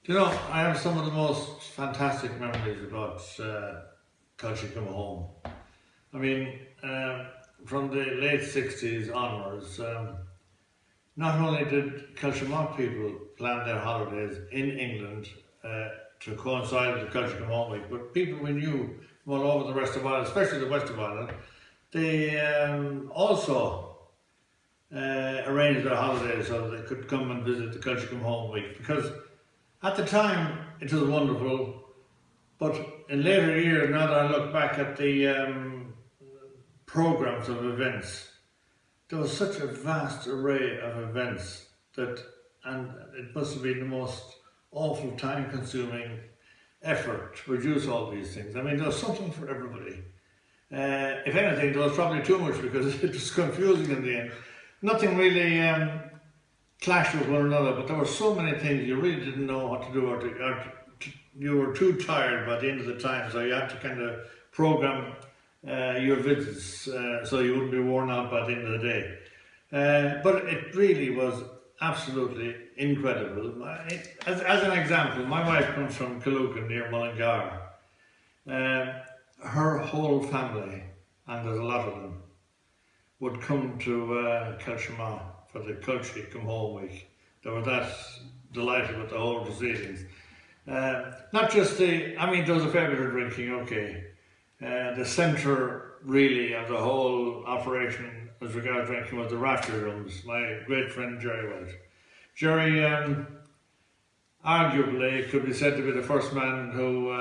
You know, I have some of the most fantastic memories about Culture Come Home. I mean, from the late 60s onwards, not only did Culture people plan their holidays in England to coincide with the Culture Come Home week, but people we knew from all over the rest of Ireland, especially the west of Ireland, they also arranged their holidays so that they could come and visit the Culture Come Home week because at the time it was wonderful, but in later years, now that I look back at the programs of events, there was such a vast array of events that, and it must have been the most awful time-consuming effort to produce all these things. I mean, there was something for everybody. If anything, there was probably too much because it was confusing in the end. Nothing really clashed with one another, but there were so many things you really didn't know what to do, you were too tired by the end of the time, so you had to kind of program your visits so you wouldn't be worn out by the end of the day. But it really was absolutely incredible. As an example, my wife comes from Killucan near Mullingar. Her whole family, and there's a lot of them, would come to Kilshama for the Culture Come Home week. They were that delighted with the whole proceedings. Not just there was a fair bit of drinking, okay. The centre really of the whole operation as regards drinking was the rafter rooms. My great friend Jerry was. Jerry arguably could be said to be the first man who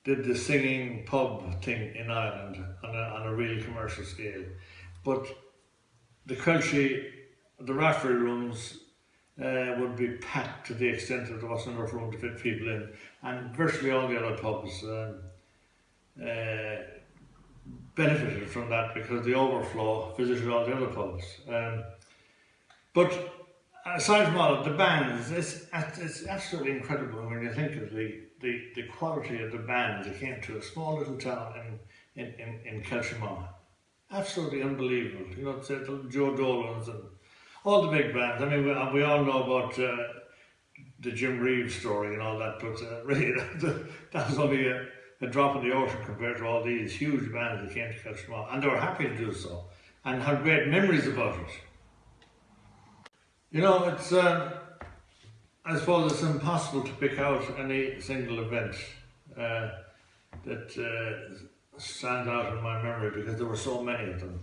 did the singing pub thing in Ireland on a real commercial scale. But the culture, the rafter rooms would be packed to the extent that there wasn't enough room to fit people in, and virtually all the other pubs benefited from that because the overflow visited all the other pubs. But aside from all of the bands, it's absolutely incredible when you think of the quality of the bands that came to a small little town in Kilshama. Absolutely unbelievable. You know, the Joe Dolans and all the big bands. I mean, we all know about the Jim Reeves story and all that, but really that was only a drop in the ocean compared to all these huge bands that came to Kilshama, and they were happy to do so and had great memories about it. You know, it's I suppose it's impossible to pick out any single event that stands out in my memory because there were so many of them.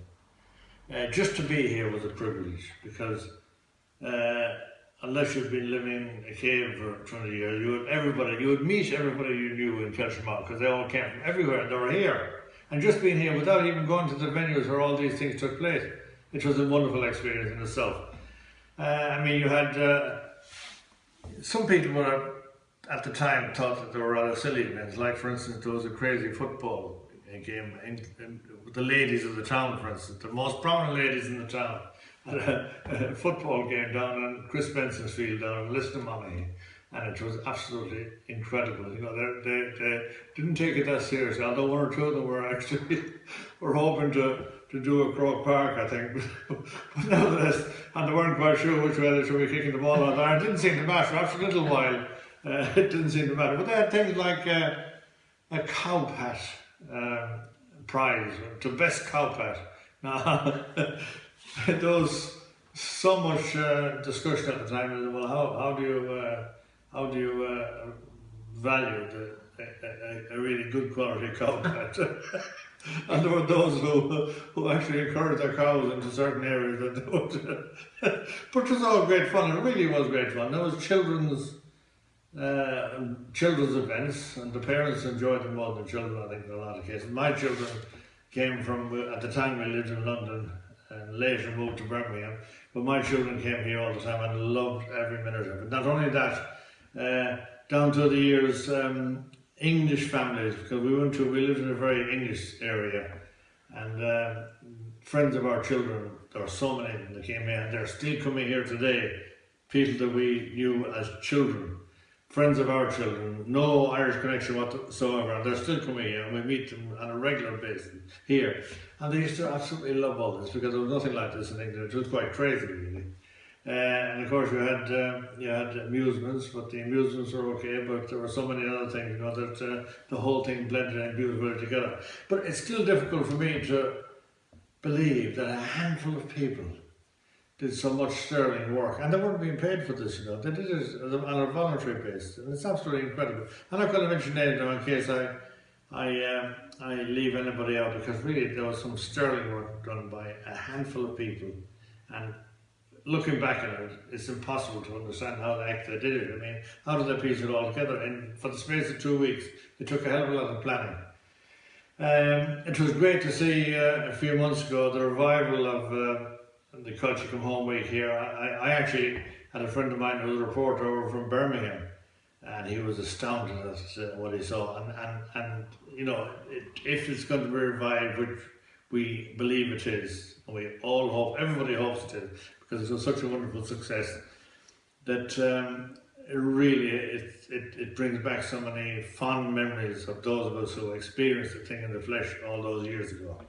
Just to be here was a privilege because unless you've been living in a cave for 20 years, you would meet everybody you knew in Kilshama because they all came from everywhere and they were here. And just being here without even going to the venues where all these things took place, it was a wonderful experience in itself. I mean, you had some people were at the time thought that they were rather silly events. Like, for instance, there was a crazy football game with the ladies of the town, for instance, the most prominent ladies in the town had a football game down on Chris Benson's field down in Liston, and it was absolutely incredible. You know, they didn't take it that seriously, although one or two of them were actually were hoping to do a Croke Park, I think, but nevertheless, and they weren't quite sure which way they should be kicking the ball out there. It didn't seem to matter. After a little while, it didn't seem to matter. But they had things like a cow pat prize, to best cow pat. Now, there was so much discussion at the time. Well, how do you value a really good quality cow pat? And there were those who actually encouraged their cows into certain areas that they would. But it was all great fun. It really was great fun. There was children's events, and the parents enjoyed them more than children, I think, in a lot of cases. My children came from, at the time we lived in London and later moved to Birmingham, but my children came here all the time and loved every minute of it. Not only that, down to the years, English families, because we lived in a very English area, and friends of our children, there were so many of them that came here, and they're still coming here today, people that we knew as children. Friends of our children, no Irish connection whatsoever, and they're still coming here, and we meet them on a regular basis here. And they used to absolutely love all this because there was nothing like this in England. It was quite crazy, really. And of course you had amusements, but the amusements were okay, but there were so many other things, you know, that the whole thing blended and beautifully together. But it's still difficult for me to believe that a handful of people did so much sterling work, and they weren't being paid for this, you know. They did it on a voluntary basis, and it's absolutely incredible. I'm not going to mention names now in case I leave anybody out, because really there was some sterling work done by a handful of people, and looking back at it, it's impossible to understand how they actually did it. I mean, how did they piece it all together? And for the space of 2 weeks, it took a hell of a lot of planning. It was great to see a few months ago the revival of the Culture Come Home Week here. I actually had a friend of mine who was a reporter over from Birmingham, and he was astounded at what he saw. And you know, if it's going to be revived, which we believe it is, and we all hope, everybody hopes it is, because it was such a wonderful success, that it brings back so many fond memories of those of us who experienced the thing in the flesh all those years ago.